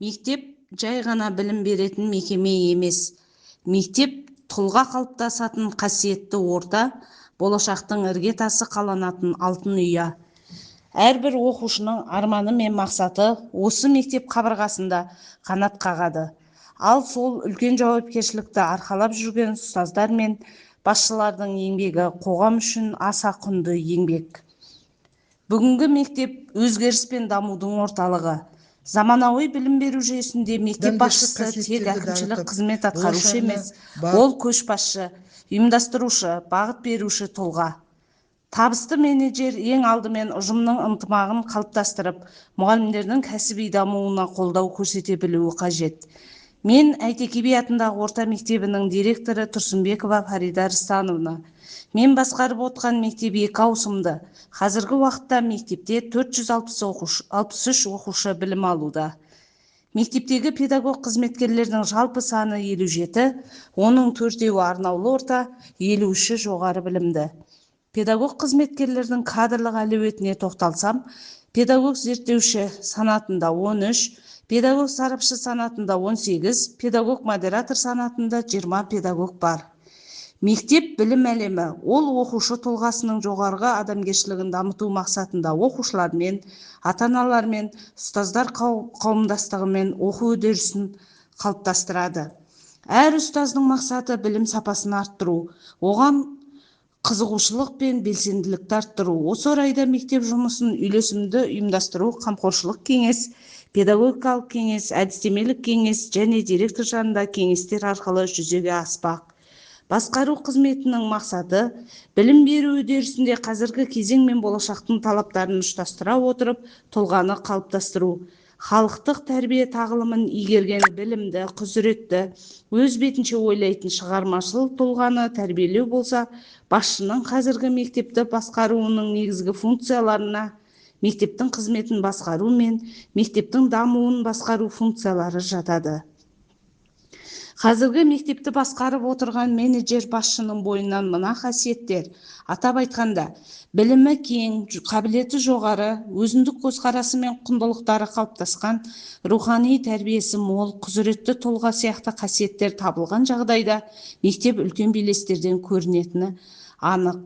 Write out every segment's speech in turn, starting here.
Мектеп жай ғана білім беретін мекеме емес. Мектеп тұлға қалыптасатын қасиетті орта, болашақтың іргетасы қаланатын алтын ұя. Әрбір оқушының арманы мен мақсаты осы мектеп қабырғасында қанат қағады. Ал сол үлкен жауапкершілікті арқалап жүрген ұстаздар мен басшылардың еңбегі қоғам үшін аса құнды еңбек. Бүгінгі мектеп өзгеріс пен дамудың орталығы. Заманауи білім беру жүйесінде мектеп басшысы тек әкімшілік қызмет атқарушы емес, ол көшбасшы, ұйымдастырушы, бағыт беруші тұлға. Табысты менеджер ең алдымен ұжымның ынтымағын қалыптастырып, мұғалімдердің кәсіби дамуына қолдау көрсете білуі қажет. Мен Әйтеке би атындағы орта мектебінің директоры Тұрсынбекова Фарида Рыстановна. Мен басқарып отқан мектеп 2 ауысымды. Қазіргі уақытта мектепте 463 оқушы білім алуда. Мектептегі педагог қызметкерлердің жалпы саны 57, оның 4-еуі арнаулы орта, 53-і жоғары білімді. Педагог қызметкерлердің кадрлық әлеуетіне тоқталсам, педагог зерттеуші санатында 13, педагог сарапшы санатында 18, педагог модератор санатында 20 педагог бар. Мектеп білім әлемі, ол оқушы тұлғасының жоғарғы адамгершілігін дамыту мақсатында оқушылармен, ата-аналармен, ұстаздар қауымдастығымен оқу үдерісін қалыптастырады. Әр ұстаздың мақсаты білім сапасын арттыру, оған қызығушылық пен белсенділікті арттыру. Осы орайда мектеп жұмысын үйлесімді ұйымдастыру, қамқоршылық кеңес, педагогикалық кеңес, әдістемелік кеңес және директор жанында кеңестер арқылы жүзеге аспақ. Басқару қызметінің мақсаты білім беру үдерісінде қазіргі кезең мен болашақтың талаптарын ұштастыра отырып, тұлғаны қалыптастыру. Халықтық тәрбие тағылымын игерген білімді, құзыретті, өз бетінше ойлайтын шығармашыл тұлғаны тәрбиелеу болса, басшының қазіргі мектепті басқаруының негізгі функцияларына мектептің қызметін басқару мен мектептің дамуын басқару функциялары жатады. Қазіргі мектепті басқарып отырған менеджер басшының бойынан мына қасиеттер. Атап айтқанда, білімі кең, қабілеті жоғары, өзіндік көзқарасы мен құндылықтары қалыптасқан, рухани тәрбиесі мол, құзыретті тұлға сияқты қасиеттер табылған жағдайда мектеп үлкен белестерден көрінетіні анық.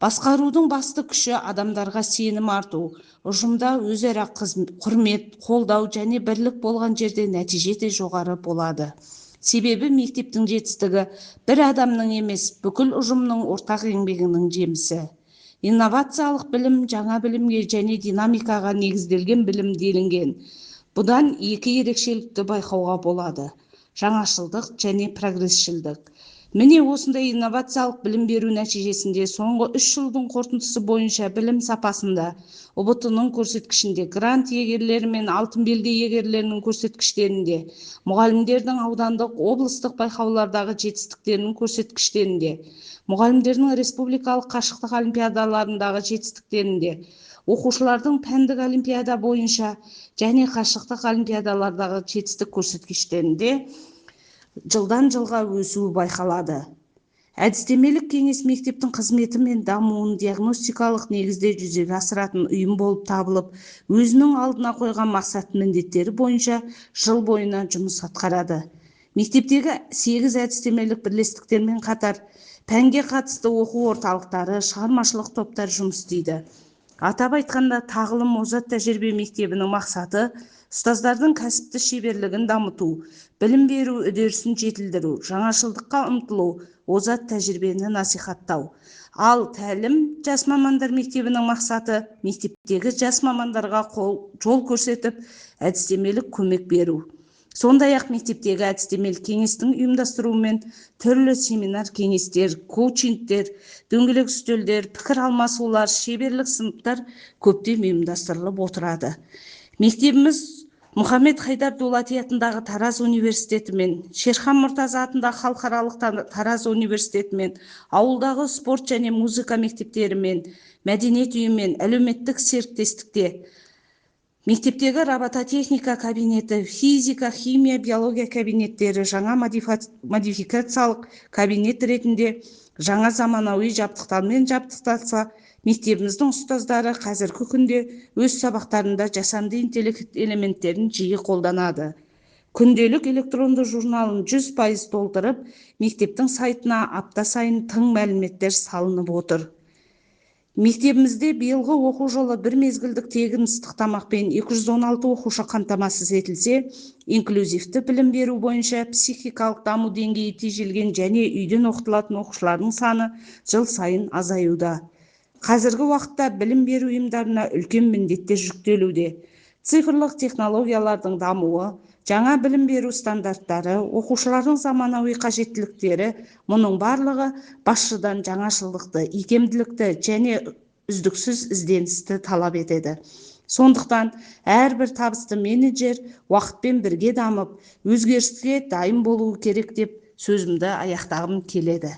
Басқарудың басты күші адамдарға сенім арту, ұжымда өзара құрмет, қолдау және бірлік болған жерде нәтиже де жоғары болады. Себебі мектептің жетістігі бір адамның емес, бүкіл ұжымның ортақ еңбегінің жемісі. Инновациялық білім жаңа білімге және динамикаға негізделген білім делінген. Бұдан 2 ерекшелікті байқауға болады: жаңашылдық және прогрессшілдік. Міне осындай инновациялық білім беру нәтижесінде соңғы 3 жылдың қорытындысы бойынша білім сапасында ұбт-ның көрсеткішінде, грант иегерлері мен алтын белгі иегерлерінің көрсеткіштерінде, мұғалімдердің аудандық, облыстық байқаулардағы жетістіктерінің көрсеткіштерінде, мұғалімдердің республикалық қашықтық олимпиадаларындағы жетістіктерінде, оқушылардың пәндік олимпиада бойынша және қашықтық олимпиадалардағы жетістік көрсеткіштерінде жылдан жылға өсуі байқалады. Әдістемелік кеңес мектептің қызметі мен дамуын диагностикалық негізде жүзеге асыратын ұйым болып табылып, өзінің алдына қойған мақсат міндеттері бойынша жыл бойына жұмыс атқарады. Мектептегі 8 әдістемелік бірлестіктермен қатар пәнге қатысты оқу орталықтары, шығармашылық топтар жұмыс істейді. Атап айтқанда, тағылым озат тәжірибе мектебінің мақсаты ұстаздардың кәсіпті шеберлігін дамыту, білім беру үдерісін жетілдіру, жаңашылдыққа ұмтылу, озат тәжірибені насихаттау. Ал тәлім жас мамандар мектебінің мақсаты мектептегі жас мамандарға жол көрсетіп, әдістемелік көмек беру. Сондай-ақ мектептегі әдістемелік кеңестің ұйымдастыруымен түрлі семинар, кеңестер, коучингтер, дөңгелек үстелдер, пікір алмасулар, шеберлік сыныптар көптеп ұйымдастырылып отырады. Мектебіміз Мұхаммед Хайдар Дулати атындағы Тараз университетімен, Шерхан Мұртаза атындағы халықаралық Тараз университетімен, ауылдағы спорт және музыка мектептерімен, мәдениет үйімен, әлеуметтік серіктестікте, мектептегі робототехника кабинеті, физика, химия, биология кабинеттері жаңа модификациялық кабинет ретінде жаңа заманауи жабдықтармен жабдықталса, мектебіміздің ұстаздары қазіргі күнде өз сабақтарында жасанды интеллект элементтерін жиі қолданады. күнделік электронды журналын 100% толтырып, мектептің сайтына апта сайын тың мәліметтер салынып отыр. Мектебімізде биылғы оқу жылы бір мезгілдік тегін ыстық тамақпен 216 оқушы қамтамасыз етілсе, инклюзивті білім беру бойынша психикалық даму деңгейі тежелген және үйден оқытылатын оқушылардың саны жыл сайын азаюда. Қазіргі уақытта білім беру ұйымдарына үлкен міндеттер жүктелуде. Цифрлық технологиялардың дамуы, жаңа білім беру стандарттары, оқушылардың заманауи қажеттіліктері, мұның барлығы басшыдан жаңашылдықты, икемділікті және үздіксіз ізденісті талап етеді. Сондықтан әрбір табысты менеджер уақытпен бірге дамып, өзгеріске дайын болуы керек деп сөзімді аяқтағым келеді.